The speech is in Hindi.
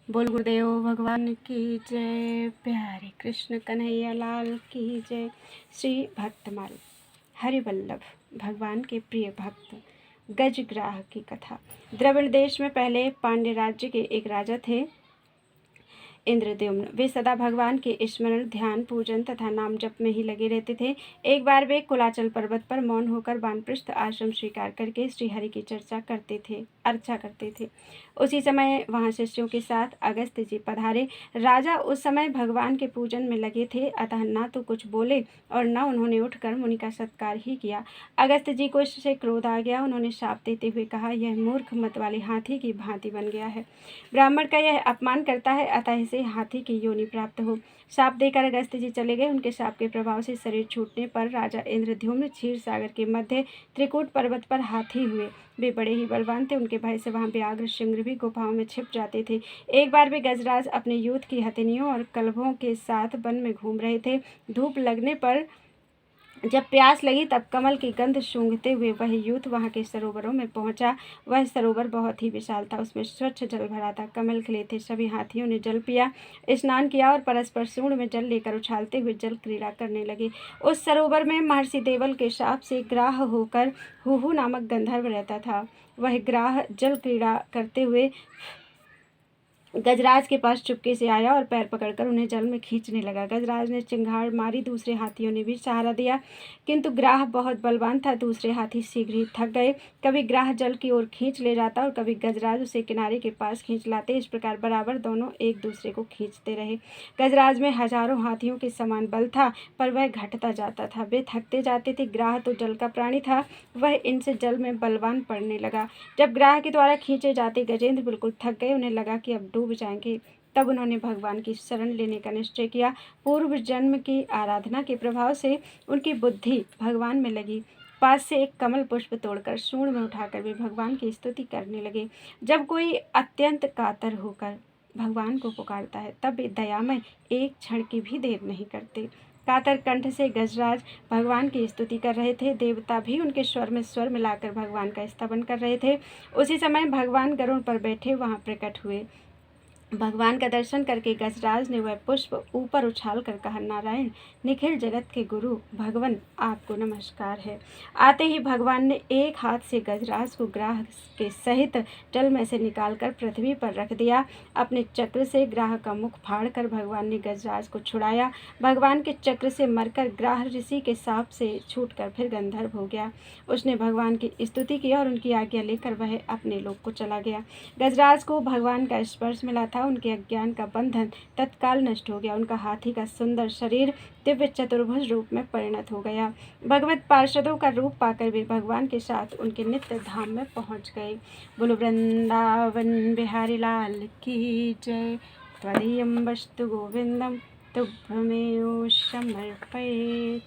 बोल गुरुदेव भगवान की जय। प्यारे कृष्ण कन्हैया लाल की जय। श्री भक्तमाल हरिवल्लभ भगवान के प्रिय भक्त गजग्राह की कथा। द्रविड़ देश में पहले पांड्य राज्य के एक राजा थे, इंद्रद्युम्न। वे सदा भगवान के स्मरण, ध्यान, पूजन तथा नाम जप में ही लगे रहते थे। एक बार वे कुलाचल पर्वत पर मौन होकर वानप्रस्थ आश्रम स्वीकार करके श्रीहरि की अर्चा करते थे। उसी समय वहां शिष्यों के साथ अगस्त्य जी पधारे। राजा उस समय भगवान के पूजन में लगे थे, अतः न तो कुछ बोले और न उन्होंने उठकर मुनि का सत्कार ही किया। अगस्त्य जी को इससे क्रोध आ गया। उन्होंने शाप देते हुए कहा, यह मूर्ख मत वाले हाथी की भांति बन गया है। ब्राह्मण का यह अपमान करता है, अतः इसे हाथी की योनि प्राप्त हो। शाप देकर अगस्त्य जी चले गए। उनके शाप के प्रभाव से शरीर छूटने पर राजा इंद्रद्युम्न क्षीर सागर के मध्य त्रिकूट पर्वत पर हाथी हुए। वे बड़े ही बलवान थे। उनके भय से वहां व्याघ्र सिंह भी गुफाओं में छिप जाते थे। एक बार वे गजराज अपने यूथ की हथिनियों और कलभों के साथ वन में घूम रहे थे। धूप लगने पर जब प्यास लगी तब कमल की गंध सूंघते हुए वह यूथ वहां के सरोवरों में पहुंचा। वह सरोवर बहुत ही विशाल था, उसमें स्वच्छ जल भरा था, कमल खिले थे। सभी हाथियों ने जल पिया, स्नान किया और परस्पर सूंड में जल लेकर उछालते हुए जल क्रीड़ा करने लगे। उस सरोवर में महर्षि देवल के शाप से ग्राह होकर हुहु नामक गंधर्व रहता था। वह ग्राह जल क्रीड़ा करते हुए गजराज के पास चुपके से आया और पैर पकड़कर उन्हें जल में खींचने लगा। गजराज ने चिंगाड़ मारी, दूसरे हाथियों ने भी सहारा दिया, किंतु ग्राह बहुत बलवान था। दूसरे हाथी शीघ्र ही थक गए। कभी ग्राह जल की ओर खींच ले जाता और कभी गजराज उसे किनारे के पास खींच लाते। इस प्रकार बराबर दोनों एक दूसरे को खींचते रहे। गजराज में हजारों हाथियों के समान बल था, पर वह घटता जाता था। वे थकते जाते थे। ग्राह तो जल का प्राणी था, वह इनसे जल में बलवान पड़ने लगा। जब ग्राह के द्वारा खींचे जाते गजेंद्र बिल्कुल थक गए, उन्हें लगा कि अब डूब जाएंगे। तब उन्होंने भगवान की शरण लेने का निश्चय किया। पूर्व जन्म की आराधना के प्रभाव से उनकी बुद्धि भगवान में लगी। पास से एक कमल पुष्प तोड़कर सूंड में उठाकर वे भगवान की स्तुति करने लगे। जब कोई अत्यंत कातर होकर भगवान को पुकारता है, तब वे दयामय एक क्षण की भी देर नहीं करते। कातर कंठ से गजराज भगवान की स्तुति कर रहे थे। देवता भी उनके स्वर में स्वर मिलाकर भगवान का स्तवन कर रहे थे। उसी समय भगवान गरुड़ पर बैठे वहां प्रकट हुए। भगवान का दर्शन करके गजराज ने वह पुष्प ऊपर उछाल कर कहा, नारायण, निखिल जगत के गुरु भगवान, आपको नमस्कार है। आते ही भगवान ने एक हाथ से गजराज को ग्राह के सहित जल में से निकालकर पृथ्वी पर रख दिया। अपने चक्र से ग्राह का मुख फाड़कर भगवान ने गजराज को छुड़ाया। भगवान के चक्र से मरकर ग्राह ऋषि के साप से छूटकर फिर गंधर्व हो गया। उसने भगवान की स्तुति की और उनकी आज्ञा लेकर वह अपने लोक को चला गया। गजराज को भगवान का स्पर्श मिला था। उनके अज्ञान का बंधन तत्काल नष्ट हो गया। उनका हाथी का सुंदर शरीर दिव्य चतुर्भुज रूप में परिणत हो गया। भगवत पार्षदों का रूप पाकर वे भगवान के साथ उनके नित्य धाम में पहुंच गए। बोलो वृंदावन बिहारी लाल की जय। त्वदीयं वस्तु गोविंदम तुभ्यमेव समर्पये।